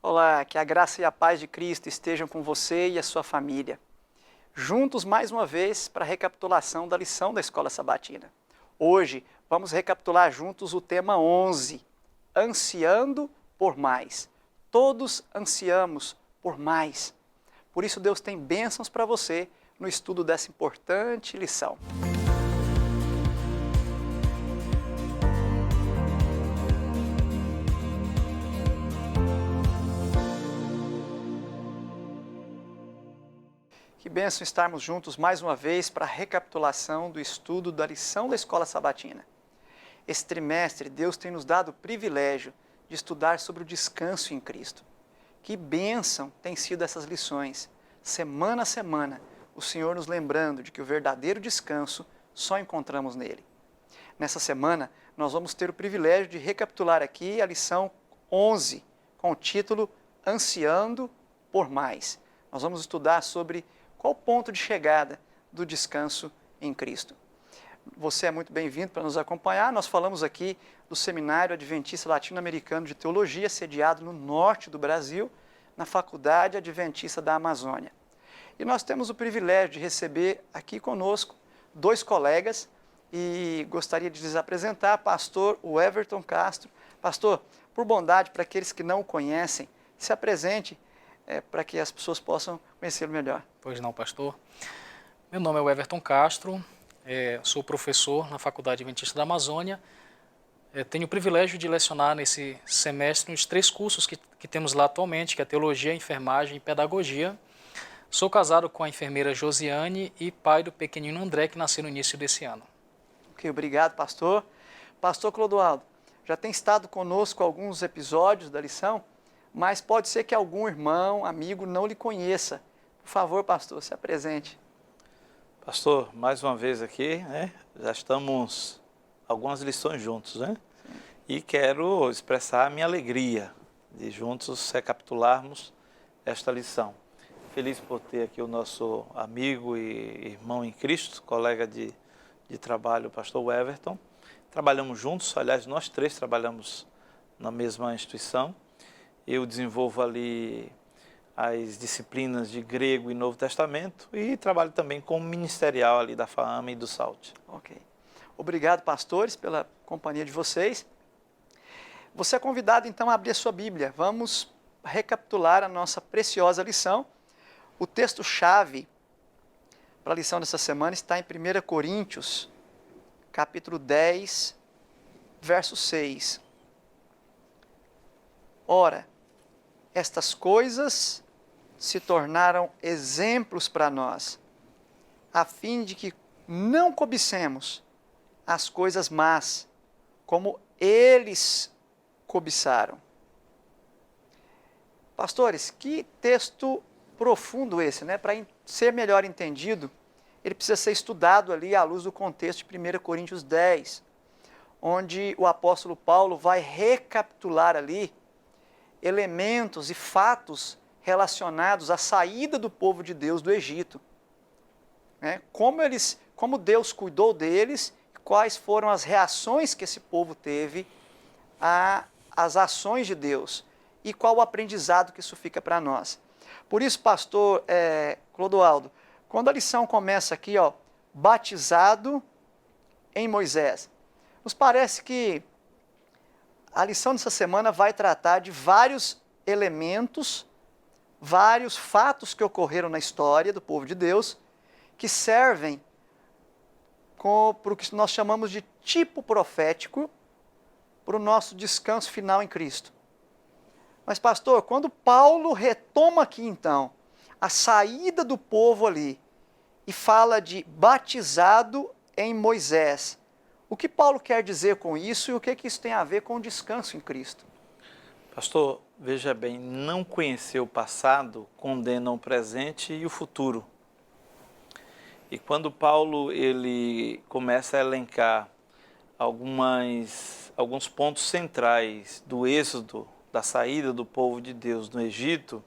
Olá, que a graça e a paz de Cristo estejam com você e a sua família. Juntos mais uma vez para a recapitulação da lição da Escola Sabatina. Hoje vamos recapitular juntos o tema 11, ansiando por mais. Todos ansiamos por mais. Por isso Deus tem bênçãos para você no estudo dessa importante lição. Que bênção estarmos juntos mais uma vez para a recapitulação do estudo da lição da Escola Sabatina. Esse trimestre, Deus tem nos dado o privilégio de estudar sobre o descanso em Cristo. Que bênção tem sido essas lições, semana a semana, o Senhor nos lembrando de que o verdadeiro descanso só encontramos nele. Nessa semana, nós vamos ter o privilégio de recapitular aqui a lição 11, com o título Ansiando por Mais. Nós vamos estudar sobre qual o ponto de chegada do descanso em Cristo. Você é muito bem-vindo para nos acompanhar. Nós falamos aqui do Seminário Adventista Latino-Americano de Teologia, sediado no norte do Brasil, na Faculdade Adventista da Amazônia. E nós temos o privilégio de receber aqui conosco dois colegas e gostaria de lhes apresentar, pastor Everton Castro. Pastor, por bondade, para aqueles que não o conhecem, se apresente para que as pessoas possam conhecê-lo melhor. Pois não, pastor. Meu nome é Everton Castro, sou professor na Faculdade Adventista da Amazônia. Tenho o privilégio de lecionar nesse semestre nos 3 cursos que temos lá atualmente, que é Teologia, Enfermagem e Pedagogia. Sou casado com a enfermeira Josiane e pai do pequenino André, que nasceu no início desse ano. Ok, obrigado, pastor. Pastor Clodoaldo, já tem estado conosco alguns episódios da lição, mas pode ser que algum irmão, amigo não lhe conheça. Por favor, pastor, se apresente. Pastor, mais uma vez aqui, já estamos algumas lições juntos, E quero expressar a minha alegria de juntos recapitularmos esta lição. Feliz por ter aqui o nosso amigo e irmão em Cristo, colega de trabalho, o pastor Everton. Trabalhamos juntos, aliás, nós 3 trabalhamos na mesma instituição. Eu desenvolvo ali as disciplinas de grego e Novo Testamento e trabalho também como ministerial ali da FAAMA e do SALT. Ok. Obrigado, pastores, pela companhia de vocês. Você é convidado, então, a abrir a sua Bíblia. Vamos recapitular a nossa preciosa lição. O texto-chave para a lição dessa semana está em 1 Coríntios, capítulo 10, verso 6. Ora, estas coisas se tornaram exemplos para nós, a fim de que não cobicemos as coisas más, como eles cobiçaram. Pastores, que texto profundo esse, Para ser melhor entendido, ele precisa ser estudado ali à luz do contexto de 1 Coríntios 10, onde o apóstolo Paulo vai recapitular ali elementos e fatos relacionados à saída do povo de Deus do Egito. Como Deus cuidou deles, quais foram as reações que esse povo teve às ações de Deus e qual o aprendizado que isso fica para nós. Por isso, pastor Clodoaldo, quando a lição começa aqui, batizado em Moisés, nos parece que a lição dessa semana vai tratar de vários elementos, vários fatos que ocorreram na história do povo de Deus, que servem para o que nós chamamos de tipo profético para o nosso descanso final em Cristo. Mas, pastor, quando Paulo retoma aqui, então, a saída do povo ali e fala de batizado em Moisés, o que Paulo quer dizer com isso e o que isso tem a ver com o descanso em Cristo? Pastor, veja bem, não conhecer o passado condena o presente e o futuro. E quando Paulo ele começa a elencar alguns pontos centrais do êxodo, da saída do povo de Deus no Egito,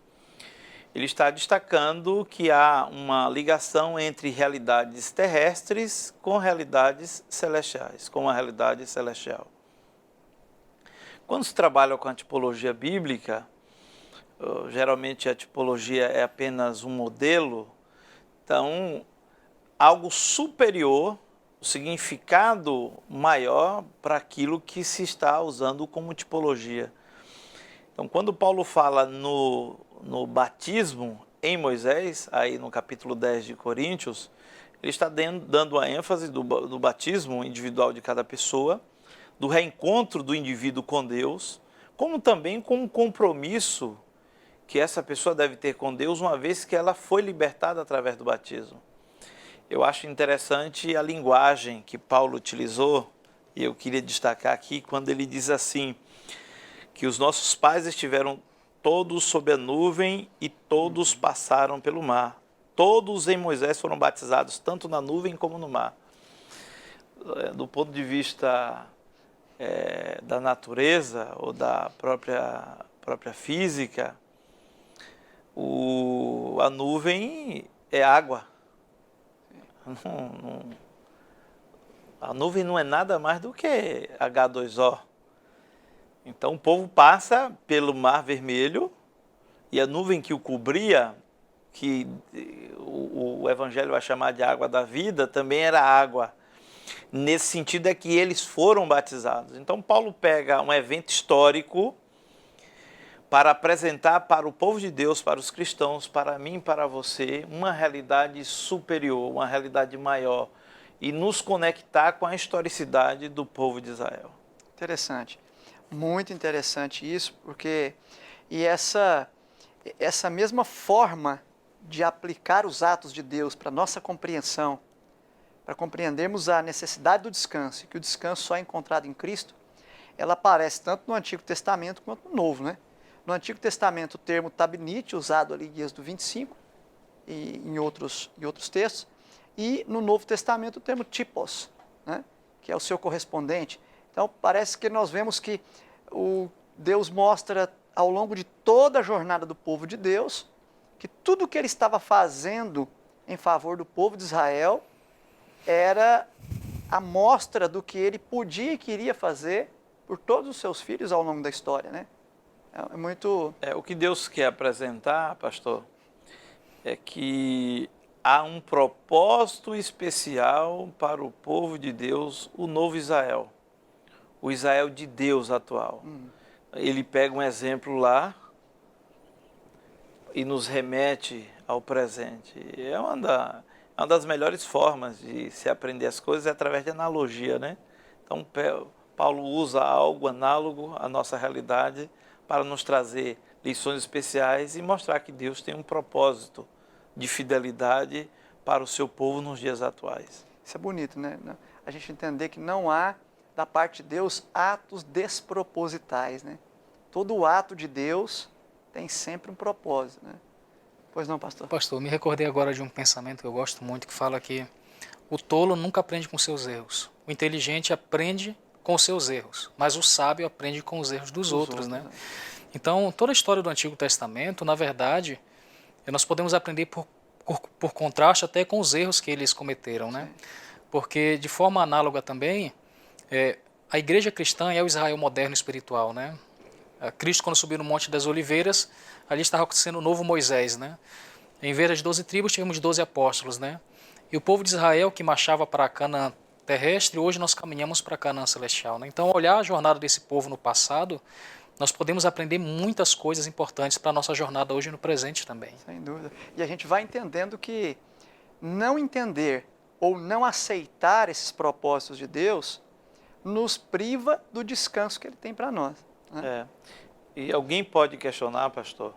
ele está destacando que há uma ligação entre realidades terrestres com realidades celestiais, com a realidade celestial. Quando se trabalha com a tipologia bíblica, geralmente a tipologia é apenas um modelo, então algo superior, o significado maior para aquilo que se está usando como tipologia. Então, quando Paulo fala no batismo em Moisés, aí no capítulo 10 de Coríntios, ele está dando a ênfase do batismo individual de cada pessoa, do reencontro do indivíduo com Deus, como também com um compromisso que essa pessoa deve ter com Deus, uma vez que ela foi libertada através do batismo. Eu acho interessante a linguagem que Paulo utilizou, e eu queria destacar aqui, quando ele diz assim, que os nossos pais estiveram todos sob a nuvem e todos passaram pelo mar. Todos em Moisés foram batizados, tanto na nuvem como no mar. Do ponto de vista da natureza ou da própria física, a nuvem é água. A nuvem não é nada mais do que H2O. Então o povo passa pelo Mar Vermelho e a nuvem que o cobria, que o Evangelho vai chamar de água da vida, também era água. Nesse sentido é que eles foram batizados. Então Paulo pega um evento histórico para apresentar para o povo de Deus, para os cristãos, para mim e para você, uma realidade superior, uma realidade maior, e nos conectar com a historicidade do povo de Israel. Interessante. Muito interessante isso, porque essa mesma forma de aplicar os atos de Deus para nossa compreensão, para compreendermos a necessidade do descanso, e que o descanso só é encontrado em Cristo, ela aparece tanto no Antigo Testamento quanto no Novo, né? No Antigo Testamento, o termo tabnite, usado ali em Êxodo 25, e em outros textos, e no Novo Testamento o termo typos, né? Que é o seu correspondente. Então, parece que nós vemos que Deus mostra ao longo de toda a jornada do povo de Deus que tudo o que ele estava fazendo em favor do povo de Israel era a mostra do que ele podia e queria fazer por todos os seus filhos ao longo da história, né? É muito... O que Deus quer apresentar, pastor, é que há um propósito especial para o povo de Deus, o novo Israel. O Israel de Deus atual. Ele pega um exemplo lá e nos remete ao presente. É uma das melhores formas de se aprender as coisas é através de analogia, né? Então, Paulo usa algo análogo à nossa realidade para nos trazer lições especiais e mostrar que Deus tem um propósito de fidelidade para o seu povo nos dias atuais. Isso é bonito, né? A gente entender que não há da parte de Deus atos despropositais, né? Todo ato de Deus tem sempre um propósito, né? Pois não, pastor? Pastor, me recordei agora de um pensamento que eu gosto muito, que fala que o tolo nunca aprende com seus erros. O inteligente aprende com seus erros, mas o sábio aprende com os erros dos outros, né? Então, toda a história do Antigo Testamento, na verdade, nós podemos aprender por contraste até com os erros que eles cometeram, né? Porque, de forma análoga também, a igreja cristã é o Israel moderno espiritual, né? Cristo, quando subiu no Monte das Oliveiras, ali estava acontecendo o novo Moisés, né? Em vez das 12 tribos, tínhamos 12 apóstolos, né? E o povo de Israel, que marchava para a Canaã terrestre, hoje nós caminhamos para a Canaã celestial, né? Então, olhar a jornada desse povo no passado, nós podemos aprender muitas coisas importantes para a nossa jornada hoje no presente também. Sem dúvida. E a gente vai entendendo que não entender ou não aceitar esses propósitos de Deus nos priva do descanso que Ele tem para nós, né? E alguém pode questionar, pastor,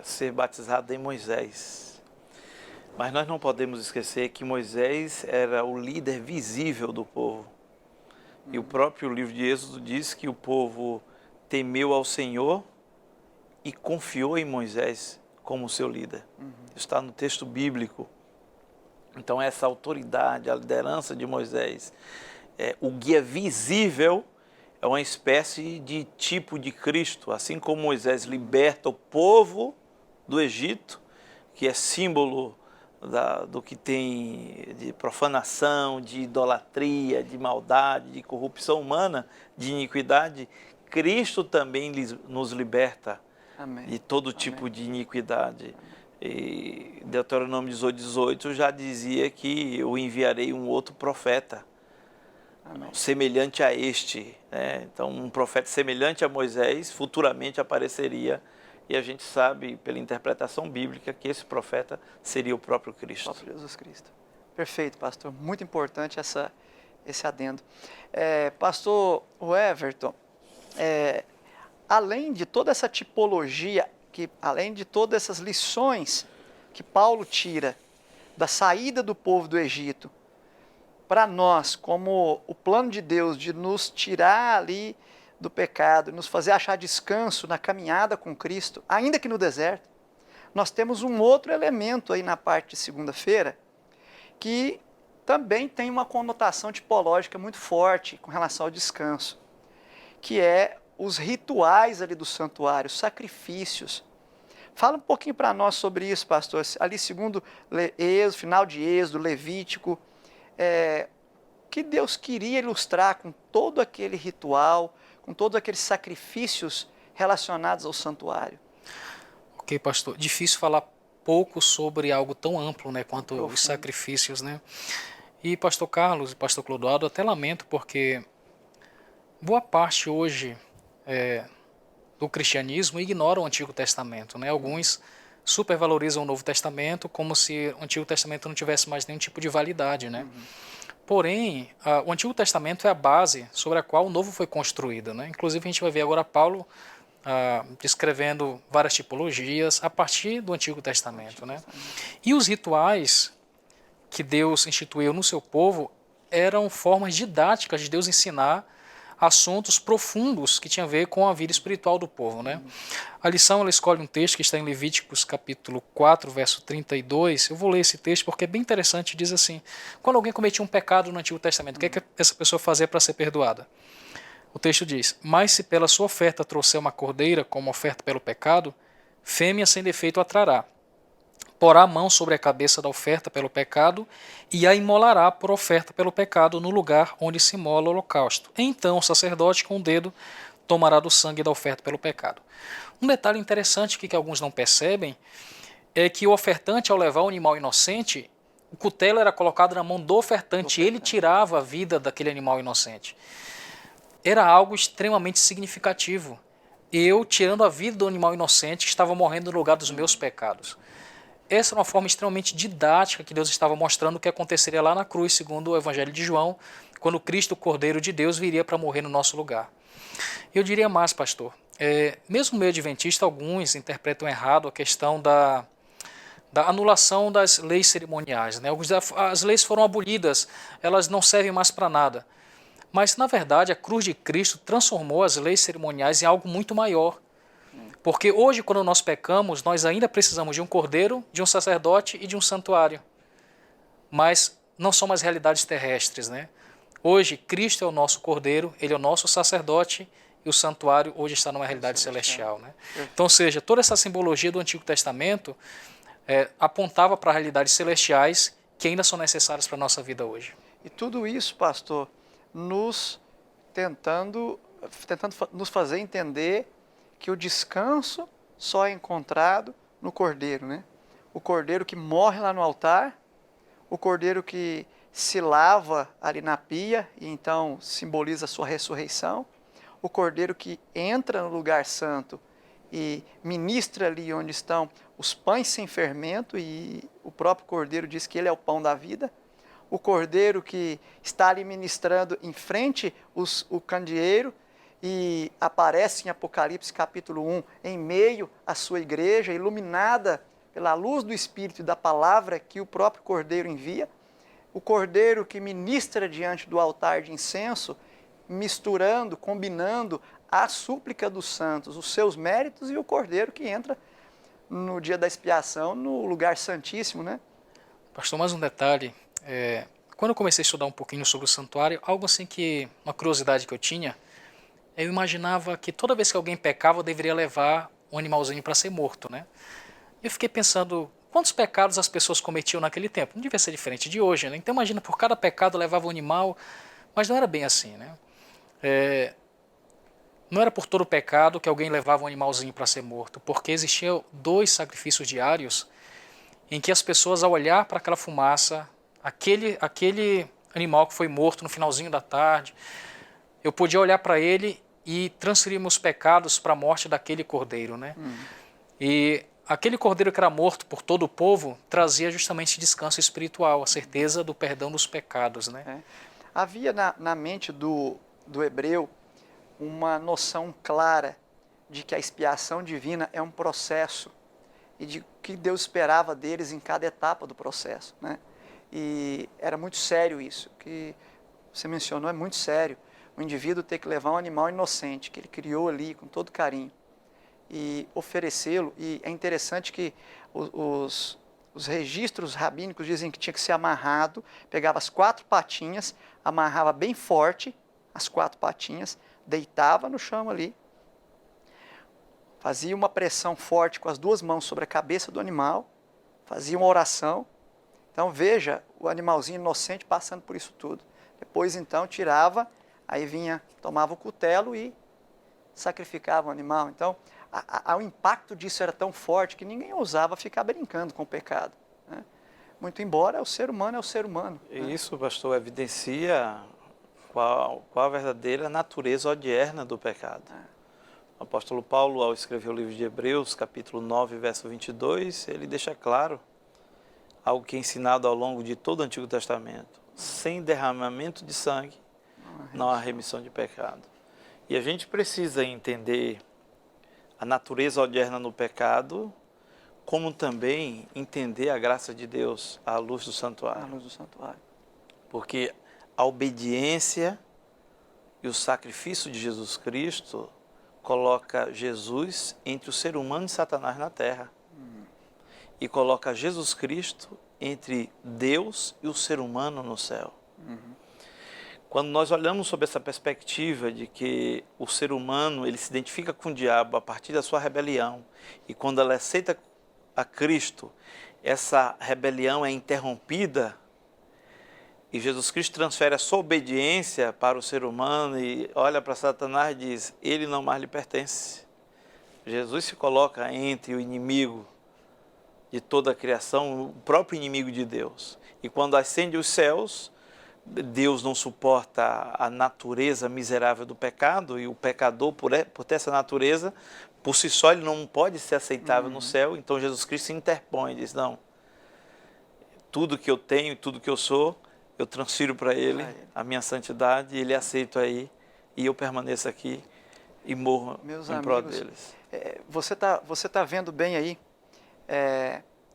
ser batizado em Moisés. Mas nós não podemos esquecer que Moisés era o líder visível do povo. E o próprio livro de Êxodo diz que o povo temeu ao Senhor e confiou em Moisés como seu líder. Está no texto bíblico. Então essa autoridade, a liderança de Moisés, o guia visível, é uma espécie de tipo de Cristo. Assim como Moisés liberta o povo do Egito, que é símbolo do que tem de profanação, de idolatria, de maldade, de corrupção humana, de iniquidade, Cristo também nos liberta Amém. de todo tipo de iniquidade. E Deuteronômio 18 já dizia que eu enviarei um outro profeta, Amém. semelhante a este, né? Então, um profeta semelhante a Moisés futuramente apareceria, e a gente sabe, pela interpretação bíblica, que esse profeta seria o próprio Cristo. O próprio Jesus Cristo. Perfeito, pastor. Muito importante esse adendo. Pastor Everton, além de toda essa tipologia, além de todas essas lições que Paulo tira da saída do povo do Egito, para nós, como o plano de Deus de nos tirar ali do pecado, nos fazer achar descanso na caminhada com Cristo, ainda que no deserto, nós temos um outro elemento aí na parte de segunda-feira, que também tem uma conotação tipológica muito forte com relação ao descanso, que é os rituais ali do santuário, os sacrifícios. Fala um pouquinho para nós sobre isso, pastor. Ali segundo Êxodo, final de Êxodo, Levítico, que Deus queria ilustrar com todo aquele ritual, com todos aqueles sacrifícios relacionados ao santuário. Ok, pastor. Difícil falar pouco sobre algo tão amplo, né, quanto Profundo. os sacrifícios, né? E pastor Carlos e pastor Clodoaldo, até lamento porque boa parte hoje do cristianismo ignora o Antigo Testamento, né? Alguns supervalorizam o Novo Testamento como se o Antigo Testamento não tivesse mais nenhum tipo de validade, né? Porém, o Antigo Testamento é a base sobre a qual o Novo foi construído, né? Inclusive a gente vai ver agora Paulo descrevendo várias tipologias a partir do Antigo Testamento, né? E os rituais que Deus instituiu no seu povo eram formas didáticas de Deus ensinar assuntos profundos que tinham a ver com a vida espiritual do povo, né? A lição, ela escolhe um texto que está em Levíticos capítulo 4, verso 32. Eu vou ler esse texto porque é bem interessante. Diz assim: quando alguém cometia um pecado no Antigo Testamento, o que é que essa pessoa fazia para ser perdoada? O texto diz: mas se pela sua oferta trouxer uma cordeira como oferta pelo pecado, fêmea sem defeito a trará. Porá a mão sobre a cabeça da oferta pelo pecado e a imolará por oferta pelo pecado no lugar onde se imola o holocausto. Então o sacerdote com o dedo tomará do sangue da oferta pelo pecado. Um detalhe interessante que alguns não percebem é que o ofertante, ao levar o animal inocente, o cutelo era colocado na mão do ofertante e ele tirava a vida daquele animal inocente. Era algo extremamente significativo. Eu tirando a vida do animal inocente que estava morrendo no lugar dos meus pecados. Essa é uma forma extremamente didática que Deus estava mostrando o que aconteceria lá na cruz, segundo o Evangelho de João, quando Cristo, o Cordeiro de Deus, viria para morrer no nosso lugar. Eu diria mais, pastor, mesmo no meio adventista, alguns interpretam errado a questão da anulação das leis cerimoniais, né? As leis foram abolidas, elas não servem mais para nada. Mas, na verdade, a cruz de Cristo transformou as leis cerimoniais em algo muito maior. Porque hoje, quando nós pecamos, nós ainda precisamos de um cordeiro, de um sacerdote e de um santuário. Mas não são mais realidades terrestres, né? Hoje, Cristo é o nosso cordeiro, ele é o nosso sacerdote e o santuário hoje está numa realidade celestial, né? Então, ou seja, toda essa simbologia do Antigo Testamento apontava para realidades celestiais que ainda são necessárias para a nossa vida hoje. E tudo isso, pastor, tentando nos fazer entender que o descanso só é encontrado no Cordeiro, né? O Cordeiro que morre lá no altar, o Cordeiro que se lava ali na pia e então simboliza a sua ressurreição, o Cordeiro que entra no lugar santo e ministra ali onde estão os pães sem fermento, e o próprio Cordeiro diz que ele é o pão da vida, o Cordeiro que está ali ministrando em frente o candeeiro, e aparece em Apocalipse capítulo 1, em meio à sua igreja, iluminada pela luz do Espírito e da palavra que o próprio Cordeiro envia. O Cordeiro que ministra diante do altar de incenso, misturando, combinando a súplica dos santos, os seus méritos, e o Cordeiro que entra no dia da expiação, no lugar santíssimo, né? Pastor, mais um detalhe. Quando eu comecei a estudar um pouquinho sobre o santuário, algo assim que, uma curiosidade que eu tinha, eu imaginava que toda vez que alguém pecava, eu deveria levar um animalzinho para ser morto, né? Eu fiquei pensando, quantos pecados as pessoas cometiam naquele tempo? Não devia ser diferente de hoje, né? Então imagina, por cada pecado levava um animal, mas não era bem assim, né? não era por todo pecado que alguém levava um animalzinho para ser morto, porque existiam 2 sacrifícios diários em que as pessoas, ao olhar para aquela fumaça, aquele animal que foi morto no finalzinho da tarde, eu podia olhar para ele e transferir meus pecados para a morte daquele cordeiro, né? E aquele cordeiro que era morto por todo o povo trazia justamente descanso espiritual, a certeza do perdão dos pecados, né? Havia na mente do hebreu uma noção clara de que a expiação divina é um processo e de que Deus esperava deles em cada etapa do processo, né? E era muito sério isso, que você mencionou, é muito sério. O indivíduo ter que levar um animal inocente, que ele criou ali com todo carinho, e oferecê-lo. E é interessante que os registros rabínicos dizem que tinha que ser amarrado, pegava as 4 patinhas, amarrava bem forte as 4 patinhas, deitava no chão ali, fazia uma pressão forte com as 2 mãos sobre a cabeça do animal, fazia uma oração. Então veja o animalzinho inocente passando por isso tudo. Depois então tirava, aí vinha, tomava o cutelo e sacrificava o animal. Então o impacto disso era tão forte que ninguém ousava ficar brincando com o pecado, né? Muito embora o ser humano é o ser humano. E isso, pastor, evidencia qual a verdadeira natureza odierna do pecado. O apóstolo Paulo, ao escrever o livro de Hebreus, capítulo 9, verso 22, ele deixa claro algo que é ensinado ao longo de todo o Antigo Testamento. Sem derramamento de sangue, não há remissão de pecado. E a gente precisa entender a natureza odierna no pecado, como também entender a graça de Deus à luz do santuário. À luz do santuário. Porque a obediência e o sacrifício de Jesus Cristo coloca Jesus entre o ser humano e Satanás na terra. E coloca Jesus Cristo entre Deus e o ser humano no céu. Quando nós olhamos sob essa perspectiva de que o ser humano ele se identifica com o diabo a partir da sua rebelião, e quando ela aceita a Cristo, essa rebelião é interrompida, e Jesus Cristo transfere a sua obediência para o ser humano e olha para Satanás e diz, ele não mais lhe pertence. Jesus se coloca entre o inimigo de toda a criação, o próprio inimigo de Deus. E quando ascende os céus, Deus não suporta a natureza miserável do pecado, e o pecador, por ter essa natureza, por si só ele não pode ser aceitável no céu. Então Jesus Cristo se interpõe e diz, não, tudo que eu tenho, tudo que eu sou, eu transfiro para ele a minha santidade, e ele aceita aí, e eu permaneço aqui e morro em prol deles. Você tá vendo bem aí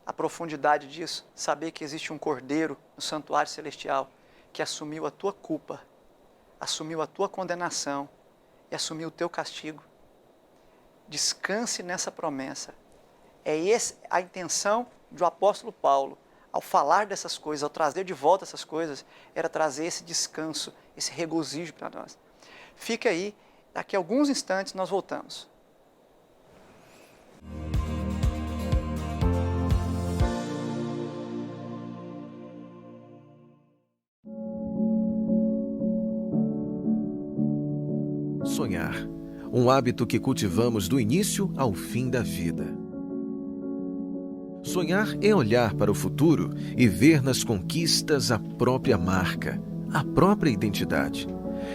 a profundidade disso, saber que existe um cordeiro no santuário celestial que assumiu a tua culpa, assumiu a tua condenação e assumiu o teu castigo. Descanse nessa promessa. É essa a intenção do apóstolo Paulo, ao falar dessas coisas, ao trazer de volta essas coisas, era trazer esse descanso, esse regozijo para nós. Fica aí, daqui a alguns instantes nós voltamos. Sonhar, um hábito que cultivamos do início ao fim da vida. Sonhar é olhar para o futuro e ver nas conquistas a própria marca, a própria identidade.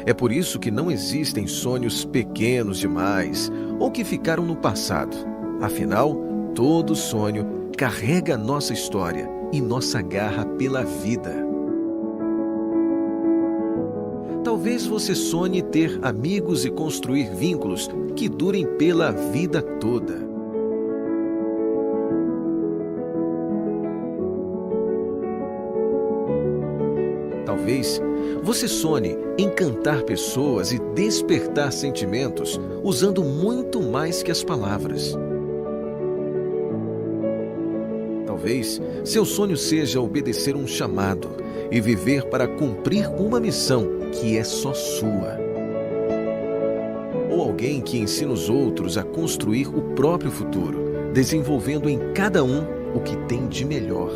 É por isso que não existem sonhos pequenos demais ou que ficaram no passado. Afinal, todo sonho carrega nossa história e nossa garra pela vida. Talvez você sonhe ter amigos e construir vínculos que durem pela vida toda. Talvez você sonhe encantar pessoas e despertar sentimentos usando muito mais que as palavras. Talvez seu sonho seja obedecer um chamado e viver para cumprir uma missão que é só sua. Ou alguém que ensina os outros a construir o próprio futuro, desenvolvendo em cada um o que tem de melhor.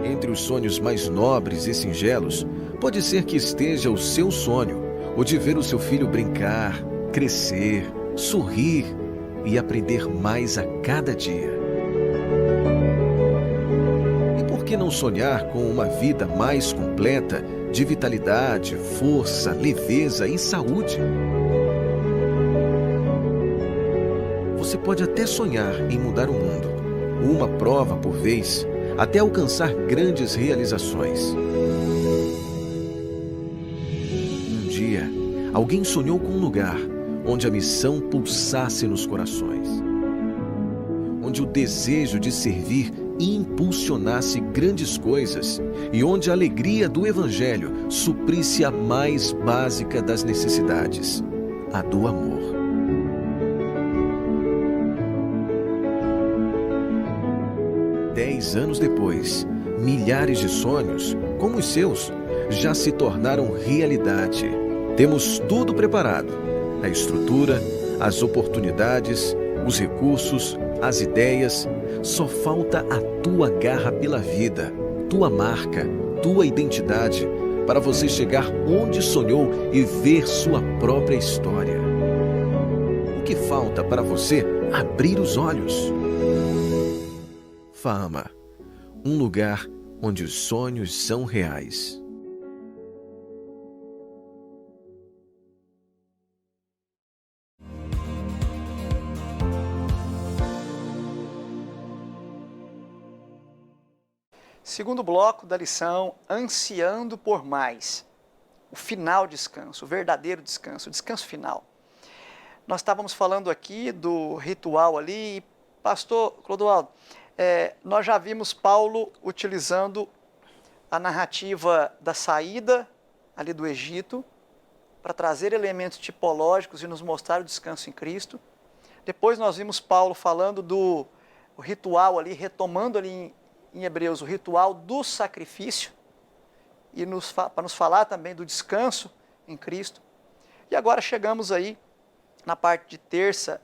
Entre os sonhos mais nobres e singelos, pode ser que esteja o seu sonho, o de ver o seu filho brincar, crescer, sorrir e aprender mais a cada dia. E por que não sonhar com uma vida mais completa de vitalidade, força, leveza e saúde? Você pode até sonhar em mudar o mundo, uma prova por vez, até alcançar grandes realizações. Um dia, alguém sonhou com um lugar onde a missão pulsasse nos corações, onde o desejo de servir impulsionasse grandes coisas e onde a alegria do Evangelho suprisse a mais básica das necessidades, a do amor. 10 anos depois, milhares de sonhos, como os seus, já se tornaram realidade. Temos tudo preparado: a estrutura, as oportunidades, os recursos, as ideias. Só falta a tua garra pela vida, tua marca, tua identidade, para você chegar onde sonhou e ver sua própria história. O que falta para você abrir os olhos? Fama, um lugar onde os sonhos são reais. Segundo bloco da lição, ansiando por mais. O final descanso, o verdadeiro descanso, o descanso final. Nós estávamos falando aqui do ritual ali, e, pastor Clodoaldo, nós já vimos Paulo utilizando a narrativa da saída ali do Egito para trazer elementos tipológicos e nos mostrar o descanso em Cristo. Depois nós vimos Paulo falando do ritual ali, retomando ali em Hebreus o ritual do sacrifício e para nos falar também do descanso em Cristo. E agora chegamos aí na parte de terça,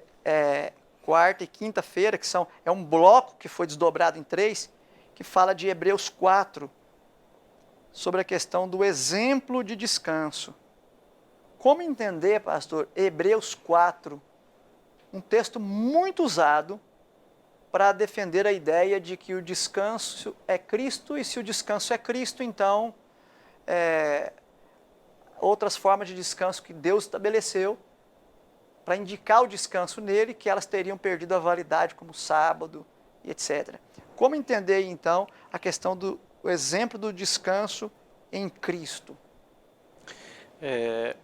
quarta e quinta-feira, que é um bloco que foi desdobrado em 3, que fala de Hebreus 4, sobre a questão do exemplo de descanso. Como entender, pastor, Hebreus 4, um texto muito usado para defender a ideia de que o descanso é Cristo, e se o descanso é Cristo, então outras formas de descanso que Deus estabeleceu para indicar o descanso nele, que elas teriam perdido a validade, como sábado e etc. Como entender, então, a questão do exemplo do descanso em Cristo?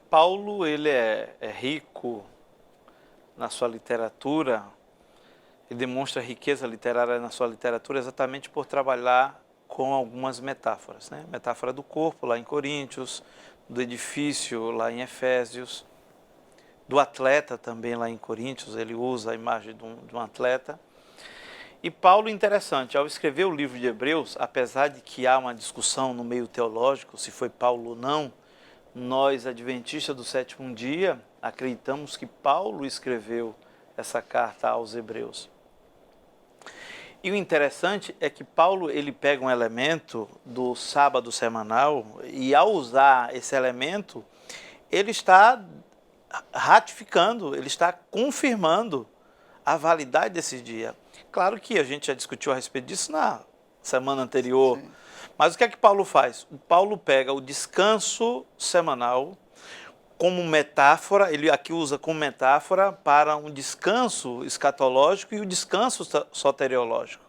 Paulo, ele é rico na sua literatura, ele demonstra riqueza literária na sua literatura exatamente por trabalhar com algumas metáforas, né? Metáfora do corpo, lá em Coríntios, do edifício, lá em Efésios, do atleta também lá em Coríntios, ele usa a imagem de um atleta. E Paulo, interessante, ao escrever o livro de Hebreus, apesar de que há uma discussão no meio teológico, se foi Paulo ou não, nós, adventistas do sétimo dia, acreditamos que Paulo escreveu essa carta aos Hebreus. E o interessante é que Paulo, ele pega um elemento do sábado semanal e, ao usar esse elemento, ele está ratificando, ele está confirmando a validade desse dia. Claro que a gente já discutiu a respeito disso na semana anterior. Sim. Mas o que é que Paulo faz? O Paulo pega o descanso semanal como metáfora, ele aqui usa como metáfora para um descanso escatológico e o descanso soteriológico.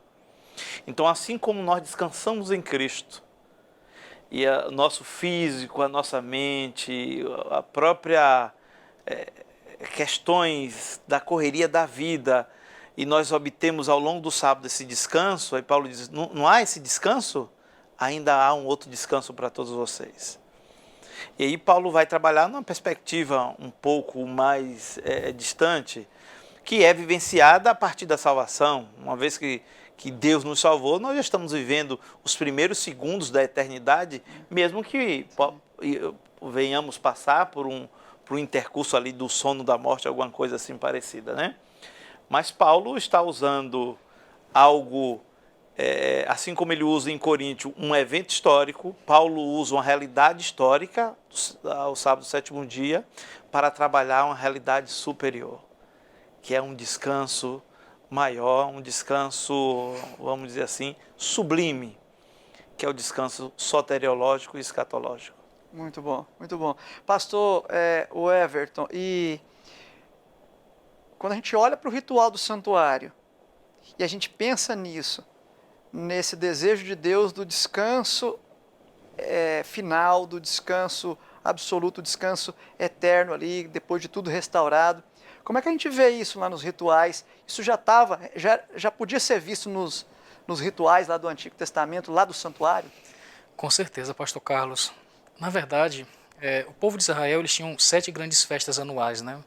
Então, assim como nós descansamos em Cristo, e o nosso físico, a nossa mente, a própria questões da correria da vida, e nós obtemos ao longo do sábado esse descanso, aí Paulo diz, não há esse descanso? Ainda há um outro descanso para todos vocês. E aí Paulo vai trabalhar numa perspectiva um pouco mais distante, que é vivenciada a partir da salvação. Uma vez que Deus nos salvou, nós já estamos vivendo os primeiros segundos da eternidade, mesmo que venhamos passar por um intercurso ali do sono da morte, alguma coisa assim parecida, né? Mas Paulo está usando algo assim como ele usa em Coríntio um evento histórico, Paulo usa uma realidade histórica, ao sábado, sétimo dia, para trabalhar uma realidade superior, que é um descanso maior, um descanso, vamos dizer assim, sublime, que é o descanso soteriológico e escatológico. Muito bom, muito bom. Pastor, o Everton, e quando a gente olha para o ritual do santuário e a gente pensa nisso, nesse desejo de Deus do descanso final, do descanso absoluto, descanso eterno ali, depois de tudo restaurado, como é que a gente vê isso lá nos rituais? Isso já podia ser visto nos rituais lá do Antigo Testamento, lá do santuário? Com certeza, pastor Carlos. Na verdade, o povo de Israel, eles tinham 7 grandes festas anuais, né?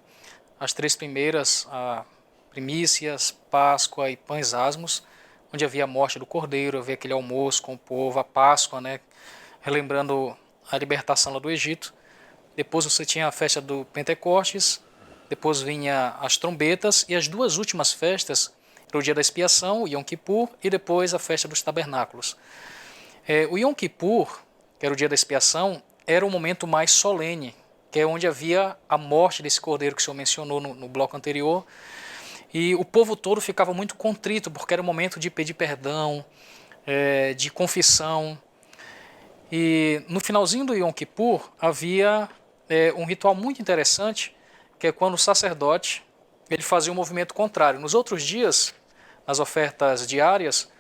As 3 primeiras, primícias, Páscoa e Pães Asmos, onde havia a morte do Cordeiro, havia aquele almoço com o povo, a Páscoa, né? Relembrando a libertação lá do Egito. Depois você tinha a festa do Pentecostes, depois vinha as trombetas, e as 2 últimas festas era o dia da expiação, o Yom Kippur, e depois a festa dos tabernáculos. O Yom Kippur, que era o dia da expiação, era o momento mais solene, que é onde havia a morte desse cordeiro que o senhor mencionou no bloco anterior, e o povo todo ficava muito contrito, porque era o momento de pedir perdão, de confissão. E no finalzinho do Yom Kippur havia um ritual muito interessante, que é quando o sacerdote ele fazia um movimento contrário. Nos outros dias, nas ofertas diárias,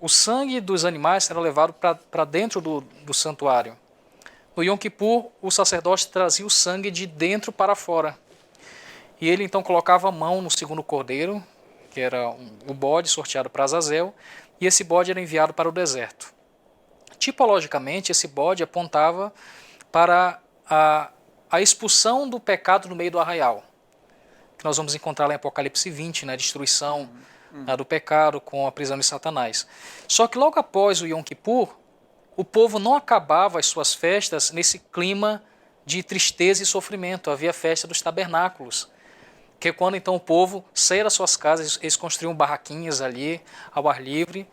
o sangue dos animais era levado para dentro do santuário. No Yom Kippur, o sacerdote trazia o sangue de dentro para fora. E ele então colocava a mão no segundo cordeiro, que era o bode sorteado para Azazel, e esse bode era enviado para o deserto. Tipologicamente, esse bode apontava para a expulsão do pecado no meio do arraial, que nós vamos encontrar lá em Apocalipse 20, né, a destruição do pecado com a prisão de Satanás. Só que logo após o Yom Kippur, o povo não acabava as suas festas nesse clima de tristeza e sofrimento. Havia a festa dos tabernáculos, que é quando então o povo saía das suas casas, eles construíam barraquinhas ali ao ar livre,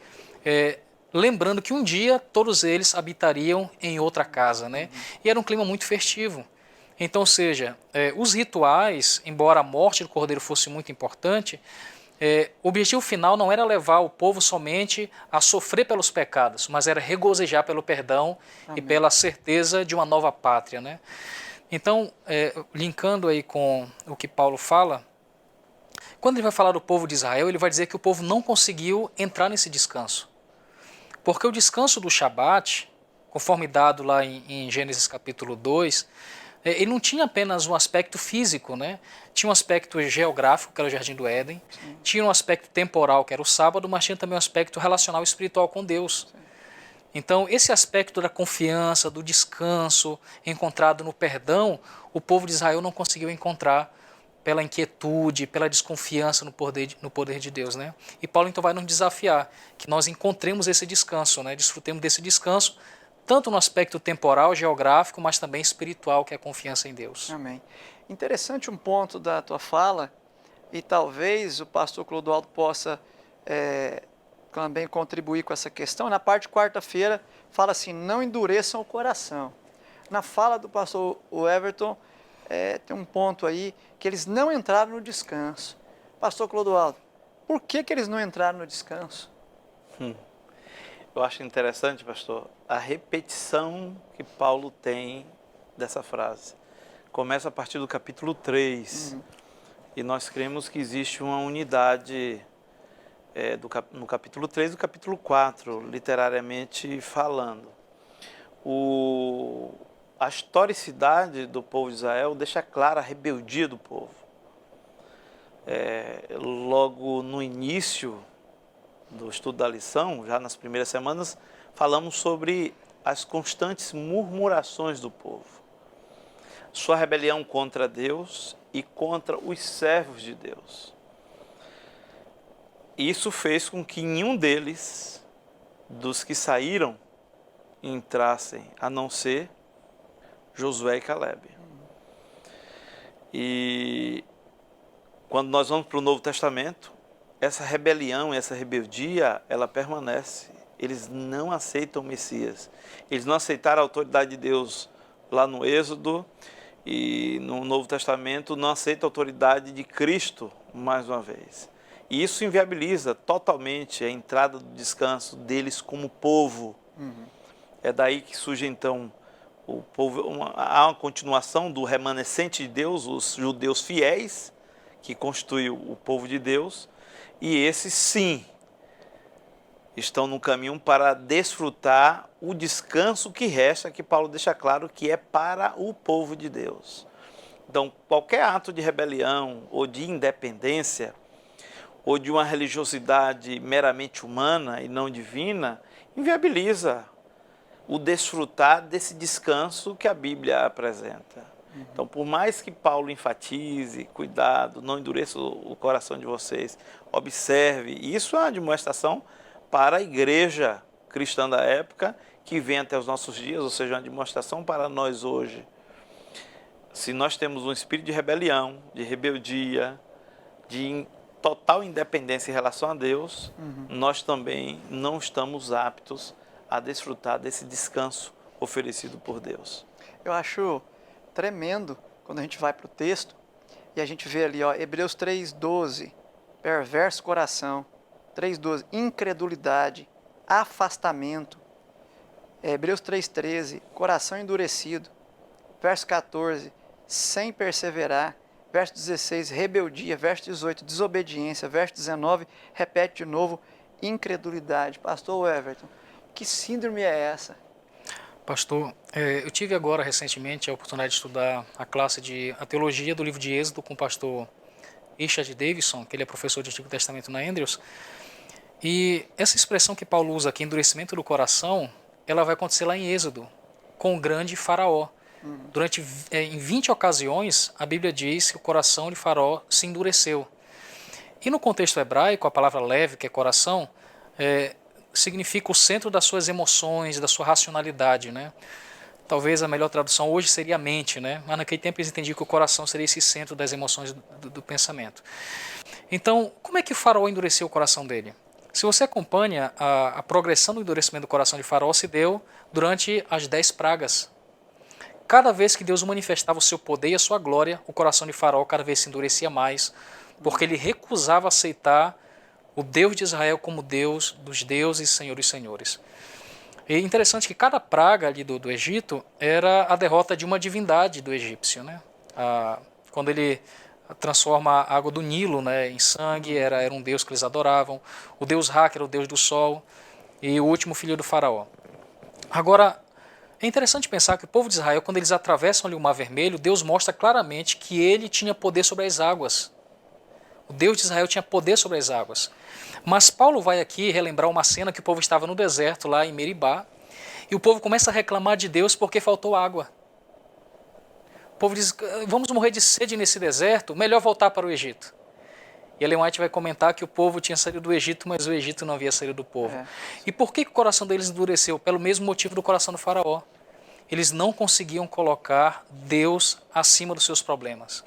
lembrando que um dia todos eles habitariam em outra casa, né? E era um clima muito festivo. Então, ou seja, os rituais, embora a morte do cordeiro fosse muito importante, o objetivo final não era levar o povo somente a sofrer pelos pecados, mas era regozijar pelo perdão. Amém. E pela certeza de uma nova pátria, né? Então, linkando aí com o que Paulo fala, quando ele vai falar do povo de Israel, ele vai dizer que o povo não conseguiu entrar nesse descanso. Porque o descanso do Shabat, conforme dado lá em Gênesis capítulo 2, ele não tinha apenas um aspecto físico, né? Tinha um aspecto geográfico, que era o Jardim do Éden, sim. Tinha um aspecto temporal, que era o sábado, mas tinha também um aspecto relacional e espiritual com Deus. Sim. Então, esse aspecto da confiança, do descanso, encontrado no perdão, o povo de Israel não conseguiu encontrar pela inquietude, pela desconfiança no poder de Deus, né? E Paulo então vai nos desafiar que nós encontremos esse descanso, né? Desfrutemos desse descanso, tanto no aspecto temporal, geográfico, mas também espiritual, que é a confiança em Deus. Amém. Interessante um ponto da tua fala, e talvez o pastor Clodoaldo possa também contribuir com essa questão. Na parte de quarta-feira, fala assim, não endureçam o coração. Na fala do pastor Everton, tem um ponto aí, que eles não entraram no descanso. Pastor Clodoaldo, por que eles não entraram no descanso? Eu acho interessante, pastor, a repetição que Paulo tem dessa frase. Começa a partir do capítulo 3, e nós cremos que existe uma unidade no capítulo 3 e do capítulo 4, literariamente falando. A historicidade do povo de Israel deixa clara a rebeldia do povo. Logo no início do estudo da lição, já nas primeiras semanas, falamos sobre as constantes murmurações do povo. Sua rebelião contra Deus e contra os servos de Deus. Isso fez com que nenhum deles, dos que saíram, entrassem, a não ser Josué e Calebe. E quando nós vamos para o Novo Testamento, essa rebelião, essa rebeldia, ela permanece. Eles não aceitam o Messias. Eles não aceitaram a autoridade de Deus lá no Êxodo e no Novo Testamento, não aceitam a autoridade de Cristo mais uma vez. E isso inviabiliza totalmente a entrada do descanso deles como povo. É daí que surge então o povo, há uma continuação do remanescente de Deus, os judeus fiéis, que constituem o povo de Deus, e esses sim estão no caminho para desfrutar o descanso que resta, que Paulo deixa claro que é para o povo de Deus. Então, qualquer ato de rebelião ou de independência, ou de uma religiosidade meramente humana e não divina, inviabiliza o desfrutar desse descanso que a Bíblia apresenta. Então, por mais que Paulo enfatize, cuidado, não endureça o coração de vocês, observe, isso é uma demonstração para a igreja cristã da época, que vem até os nossos dias, ou seja, uma demonstração para nós hoje. Se nós temos um espírito de rebelião, de rebeldia, de total independência em relação a Deus, nós também não estamos aptos a desfrutar desse descanso oferecido por Deus. Eu acho tremendo quando a gente vai para o texto e a gente vê ali, ó, Hebreus 3,12, perverso coração, 3,12, incredulidade, afastamento, Hebreus 3,13, coração endurecido, verso 14, sem perseverar, verso 16, rebeldia, verso 18, desobediência, verso 19, repete de novo, incredulidade. Pastor Everton, que síndrome é essa? Pastor, eu tive agora recentemente a oportunidade de estudar a classe de a teologia do livro de Êxodo com o pastor Richard Davidson, que ele é professor de Antigo Testamento na Andrews. E essa expressão que Paulo usa aqui, endurecimento do coração, ela vai acontecer lá em Êxodo, com o grande Faraó. Em 20 ocasiões, a Bíblia diz que o coração de Faraó se endureceu. E no contexto hebraico, a palavra leve, que é coração, significa o centro das suas emoções, da sua racionalidade, né? Talvez a melhor tradução hoje seria a mente, né? Mas naquele tempo eles entendiam que o coração seria esse centro das emoções do pensamento. Então, como é que o Faraó endureceu o coração dele? Se você acompanha, a progressão do endurecimento do coração de Faraó se deu durante as 10 pragas. Cada vez que Deus manifestava o seu poder e a sua glória, o coração de Faraó cada vez se endurecia mais, porque ele recusava aceitar o Deus de Israel como Deus dos deuses, Senhor dos senhores. E é interessante que cada praga ali do Egito era a derrota de uma divindade do egípcio, né? Quando ele transforma a água do Nilo, né, em sangue, era um deus que eles adoravam. O deus Ra, que era o deus do sol, e o último filho do faraó. Agora, é interessante pensar que o povo de Israel, quando eles atravessam ali o Mar Vermelho, Deus mostra claramente que ele tinha poder sobre as águas. O Deus de Israel tinha poder sobre as águas. Mas Paulo vai aqui relembrar uma cena que o povo estava no deserto, lá em Meribá, e o povo começa a reclamar de Deus porque faltou água. O povo diz, vamos morrer de sede nesse deserto, melhor voltar para o Egito. E Ellen White vai comentar que o povo tinha saído do Egito, mas o Egito não havia saído do povo. E por que o coração deles endureceu? Pelo mesmo motivo do coração do faraó. Eles não conseguiam colocar Deus acima dos seus problemas.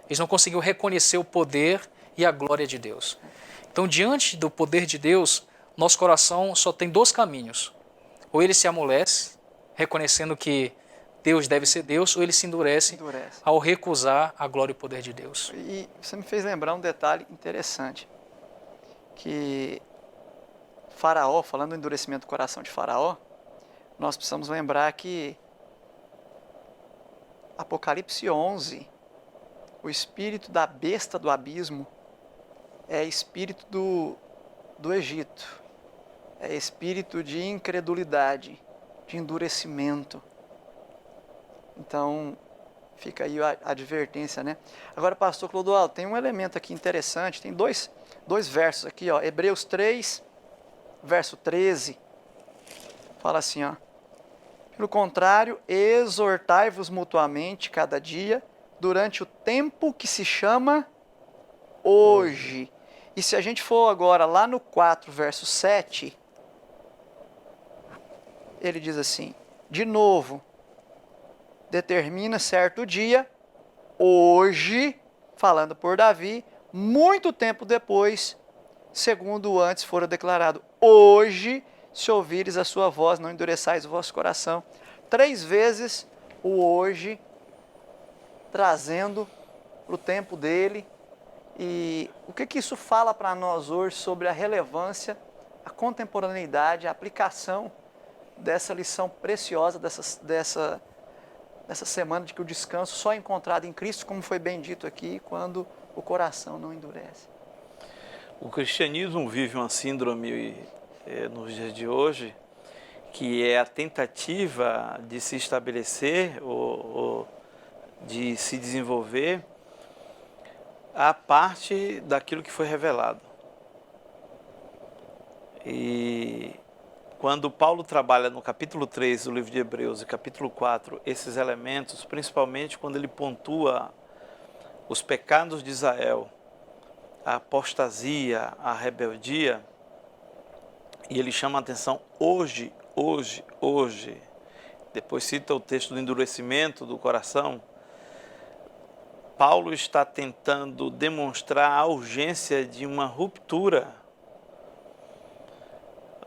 Eles não conseguiam reconhecer o poder e a glória de Deus. Então, diante do poder de Deus, nosso coração só tem 2 caminhos. Ou ele se amolece, reconhecendo que Deus deve ser Deus, ou ele se endurece ao recusar a glória e o poder de Deus. E você me fez lembrar um detalhe interessante, que Faraó, falando do endurecimento do coração de Faraó, nós precisamos lembrar que Apocalipse 11, o espírito da besta do abismo é espírito do Egito, é espírito de incredulidade, de endurecimento. Então, fica aí a advertência, né? Agora, pastor Clodoaldo, tem um elemento aqui interessante, tem dois versos aqui, ó, Hebreus 3, verso 13, fala assim, ó, pelo contrário, exortai-vos mutuamente cada dia, durante o tempo que se chama hoje. E se a gente for agora lá no 4, verso 7, ele diz assim, de novo, determina certo dia, hoje, falando por Davi, muito tempo depois, segundo antes fora declarado: hoje, se ouvires a sua voz, não endureçais o vosso coração. 3 vezes o hoje, trazendo para o tempo dele. E o que isso fala para nós hoje sobre a relevância, a contemporaneidade, a aplicação dessa lição preciosa, dessa semana de que o descanso só é encontrado em Cristo, como foi bem dito aqui, quando o coração não endurece. O cristianismo vive uma síndrome nos dias de hoje, que é a tentativa de se estabelecer ou de se desenvolver a parte daquilo que foi revelado. E quando Paulo trabalha no capítulo 3 do livro de Hebreus e capítulo 4, esses elementos, principalmente quando ele pontua os pecados de Israel, a apostasia, a rebeldia, e ele chama a atenção hoje, depois cita o texto do endurecimento do coração. Paulo está tentando demonstrar a urgência de uma ruptura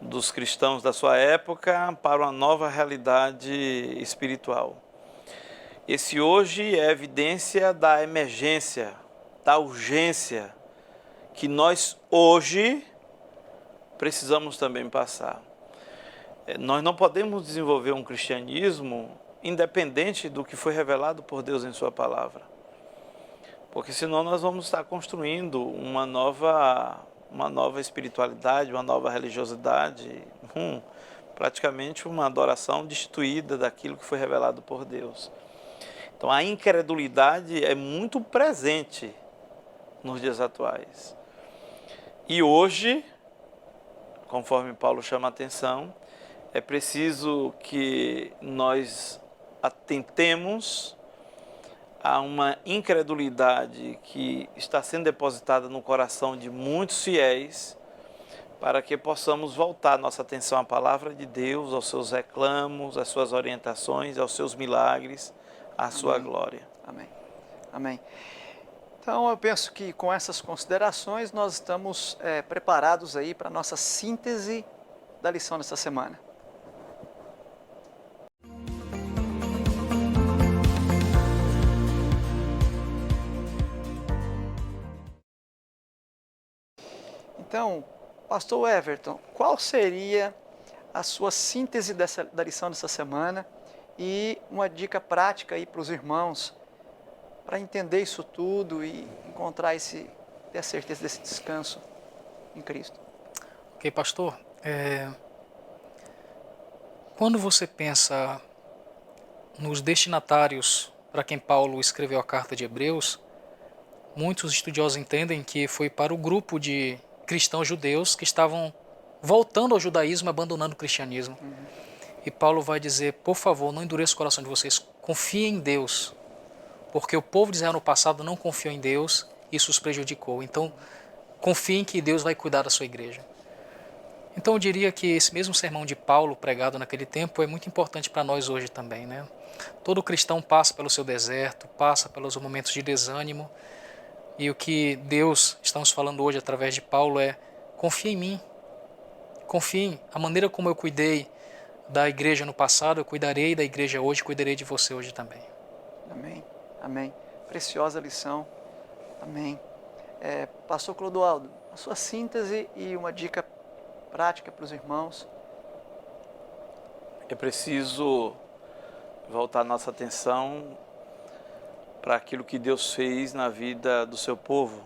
dos cristãos da sua época para uma nova realidade espiritual. Esse hoje é evidência da emergência, da urgência que nós hoje precisamos também passar. Nós não podemos desenvolver um cristianismo independente do que foi revelado por Deus em sua palavra. Porque senão nós vamos estar construindo uma nova espiritualidade, uma nova religiosidade, praticamente uma adoração destituída daquilo que foi revelado por Deus. Então a incredulidade é muito presente nos dias atuais. E hoje, conforme Paulo chama a atenção, é preciso que nós atentemos a uma incredulidade que está sendo depositada no coração de muitos fiéis, para que possamos voltar nossa atenção à palavra de Deus, aos seus reclamos, às suas orientações, aos seus milagres, à sua glória. Amém. Amém. Então, eu penso que com essas considerações nós estamos preparados aí para a nossa síntese da lição dessa semana. Então, pastor Everton, qual seria a sua síntese da lição dessa semana e uma dica prática aí para os irmãos para entender isso tudo e encontrar ter a certeza desse descanso em Cristo? Ok, pastor. Quando você pensa nos destinatários para quem Paulo escreveu a carta de Hebreus, muitos estudiosos entendem que foi para o grupo de cristãos judeus que estavam voltando ao judaísmo, abandonando o cristianismo. E Paulo vai dizer: por favor, não endureça o coração de vocês, confiem em Deus, porque o povo de Israel no passado não confiou em Deus, isso os prejudicou. Então, confiem que Deus vai cuidar da sua igreja. Então eu diria que esse mesmo sermão de Paulo pregado naquele tempo é muito importante para nós hoje também, né? Todo cristão passa pelo seu deserto, passa pelos momentos de desânimo, e o que Deus está nos falando hoje através de Paulo é: confie em mim, confie. A maneira como eu cuidei da igreja no passado, eu cuidarei da igreja hoje, cuidarei de você hoje também. Amém, amém. Preciosa lição, amém. Pastor Clodoaldo, a sua síntese e uma dica prática para os irmãos. É preciso voltar nossa atenção para aquilo que Deus fez na vida do seu povo,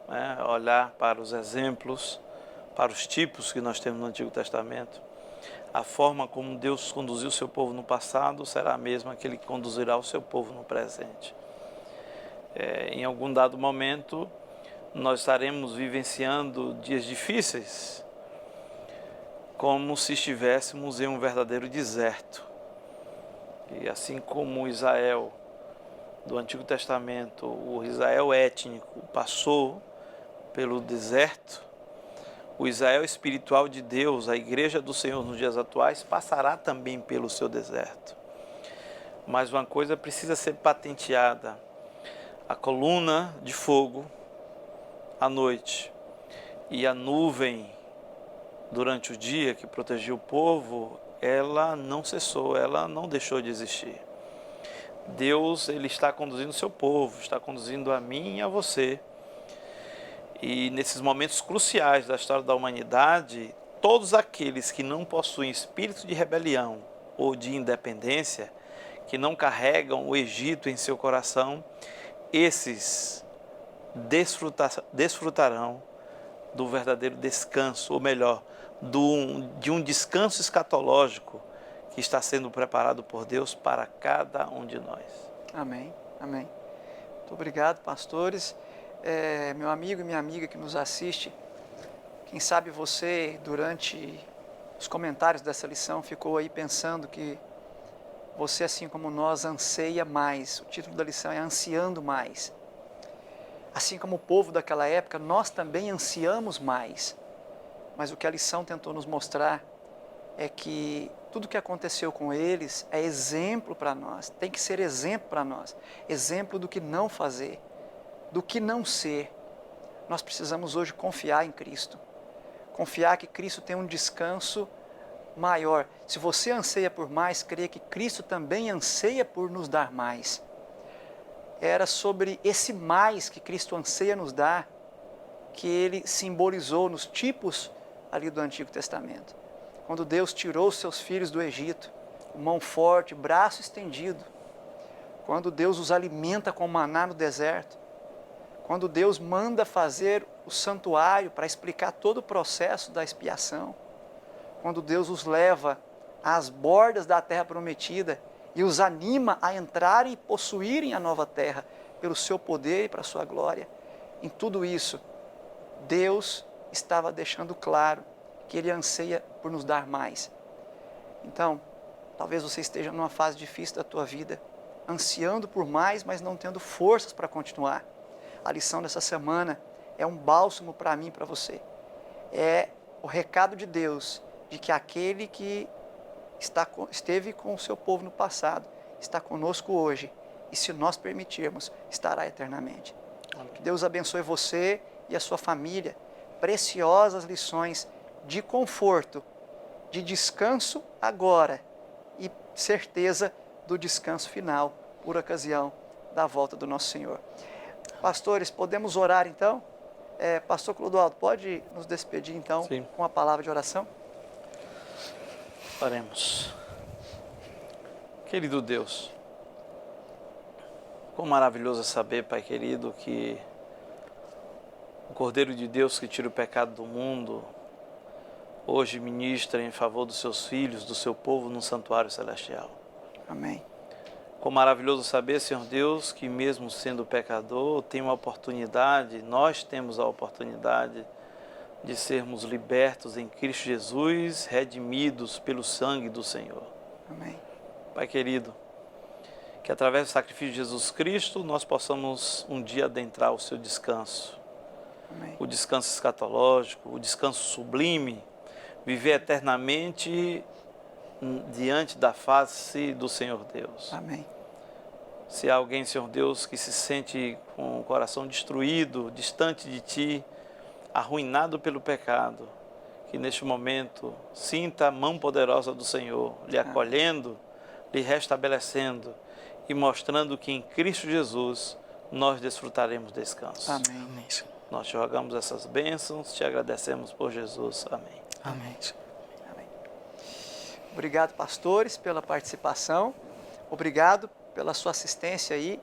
né? Olhar para os exemplos, para os tipos que nós temos no Antigo Testamento. A forma como Deus conduziu o seu povo no passado será a mesma que Ele conduzirá o seu povo no presente. Em algum dado momento, nós estaremos vivenciando dias difíceis, como se estivéssemos em um verdadeiro deserto. E assim como Israel do Antigo Testamento, o Israel étnico, passou pelo deserto, o Israel espiritual de Deus, a igreja do Senhor nos dias atuais, passará também pelo seu deserto. Mas uma coisa precisa ser patenteada: a coluna de fogo à noite e a nuvem durante o dia que protegia o povo, ela não cessou, ela não deixou de existir. Deus, ele está conduzindo o seu povo, está conduzindo a mim e a você. E nesses momentos cruciais da história da humanidade, todos aqueles que não possuem espírito de rebelião ou de independência, que não carregam o Egito em seu coração, esses desfrutarão do verdadeiro descanso, ou melhor, de um descanso escatológico que está sendo preparado por Deus para cada um de nós. Amém, amém. Muito obrigado, pastores. Meu amigo e minha amiga que nos assiste, quem sabe você, durante os comentários dessa lição, ficou aí pensando que você, assim como nós, anseia mais. O título da lição é Ansiando Mais. Assim como o povo daquela época, nós também ansiamos mais. Mas o que a lição tentou nos mostrar é que tudo que aconteceu com eles é exemplo para nós, tem que ser exemplo para nós. Exemplo do que não fazer, do que não ser. Nós precisamos hoje confiar em Cristo. Confiar que Cristo tem um descanso maior. Se você anseia por mais, creia que Cristo também anseia por nos dar mais. Era sobre esse mais que Cristo anseia nos dar, que ele simbolizou nos tipos ali do Antigo Testamento. Quando Deus tirou os seus filhos do Egito, mão forte, braço estendido. Quando Deus os alimenta com maná no deserto. Quando Deus manda fazer o santuário para explicar todo o processo da expiação. Quando Deus os leva às bordas da terra prometida e os anima a entrarem e possuírem a nova terra pelo seu poder e para a sua glória. Em tudo isso, Deus estava deixando claro que Ele anseia por nos dar mais. Então, talvez você esteja numa fase difícil da tua vida, ansiando por mais, mas não tendo forças para continuar. A lição dessa semana é um bálsamo para mim e para você. É o recado de Deus de que aquele que esteve com o seu povo no passado, está conosco hoje e, se nós permitirmos, estará eternamente. Que Deus abençoe você e a sua família. Preciosas lições de conforto, de descanso agora e certeza do descanso final por ocasião da volta do nosso Senhor. Pastores, podemos orar então? Pastor Clodoaldo, pode nos despedir então Sim. com a palavra de oração? Oremos. Querido Deus, quão maravilhoso é saber, Pai querido, que o Cordeiro de Deus que tira o pecado do mundo, hoje ministra em favor dos seus filhos, do seu povo no santuário celestial. Amém. Quão maravilhoso saber, Senhor Deus, que mesmo sendo pecador, tem uma oportunidade, nós temos a oportunidade de sermos libertos em Cristo Jesus, redimidos pelo sangue do Senhor. Amém. Pai querido, que através do sacrifício de Jesus Cristo, nós possamos um dia adentrar o seu descanso. Amém. O descanso escatológico, o descanso sublime, viver eternamente diante da face do Senhor Deus. Amém. Se há alguém, Senhor Deus, que se sente com o coração destruído, distante de Ti, arruinado pelo pecado, que neste momento sinta a mão poderosa do Senhor, lhe acolhendo, lhe restabelecendo e mostrando que em Cristo Jesus nós desfrutaremos descanso. Amém. Amém. Nós te rogamos essas bênçãos, te agradecemos por Jesus. Amém. Amém. Amém. Obrigado, pastores, pela participação. Obrigado pela sua assistência aí.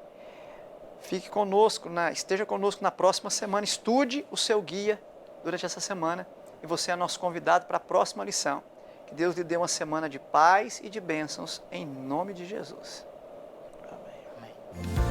Fique conosco, esteja conosco na próxima semana. Estude o seu guia durante essa semana. E você é nosso convidado para a próxima lição. Que Deus lhe dê uma semana de paz e de bênçãos, em nome de Jesus. Amém. Amém.